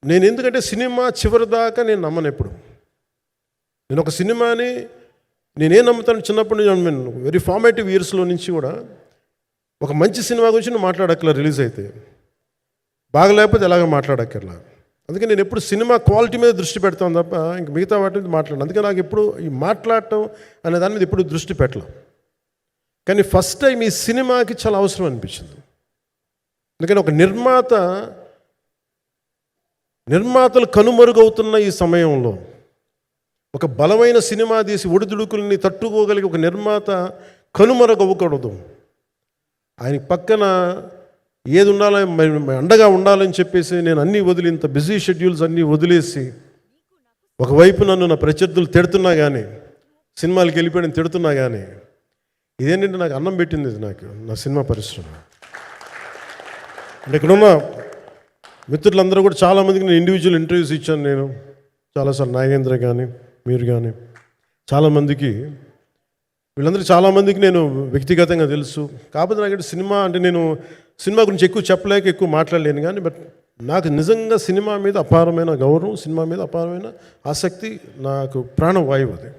నేను ఎందుకంటే సినిమా చివరి దాకా నేను నమ్మను ఎప్పుడు. నేను ఒక సినిమాని నేనేం నమ్ముతాను, చిన్నప్పటి నుంచి వెరీ ఫార్మేటివ్ ఇయర్స్లో నుంచి కూడా ఒక మంచి సినిమా గురించి నువ్వు మాట్లాడక్కర్లా, రిలీజ్ అయితే బాగలేకపోతే ఎలాగ మాట్లాడక్కర్లా. అందుకే నేను ఎప్పుడు సినిమా క్వాలిటీ మీద దృష్టి పెడతాను తప్ప ఇంక మిగతా వాటి మీద మాట్లాడను. అందుకే నాకు ఎప్పుడు ఈ మాట్లాడటం అనే దాని మీద ఎప్పుడు దృష్టి పెట్టలేం. కానీ ఫస్ట్ టైం ఈ సినిమాకి చాలా అవసరం అనిపించింది. ఎందుకంటే ఒక నిర్మాతలు కనుమరుగవుతున్న ఈ సమయంలో ఒక బలమైన సినిమా తీసి ఒడిదుడుకుల్ని తట్టుకోగలిగి ఒక నిర్మాత కనుమరుగవ్వకూడదు. ఆయన పక్కన ఏది ఉండాలో అండగా ఉండాలని చెప్పేసి నేను అన్నీ వదిలి, ఇంత బిజీ షెడ్యూల్స్ అన్నీ వదిలేసి, ఒకవైపు నన్ను నా ప్రత్యర్థులు తిడుతున్నా కానీ, సినిమాలకు వెళ్ళిపోయిన తిడుతున్నా కానీ, ఇదేంటంటే నాకు అన్నం పెట్టింది ఇది, నాకు నా సినిమా పరిశ్రమ. అంటే ఇక్కడున్న మిత్రులందరూ కూడా చాలామందికి నేను ఇండివిజువల్ ఇంటర్వ్యూస్ ఇచ్చాను. నేను చాలాసార్లు నాగేంద్ర కానీ మీరు కానీ చాలామందికి, వీళ్ళందరికీ చాలామందికి నేను వ్యక్తిగతంగా తెలుసు. కాకపోతే నాకు సినిమా అంటే నేను సినిమా గురించి ఎక్కువ చెప్పలేక ఎక్కువ మాట్లాడలేను. కానీ బట్ నాకు నిజంగా సినిమా మీద అపారమైన గౌరవం, సినిమా మీద అపారమైన ఆసక్తి, నాకు ప్రాణవాయువు అది.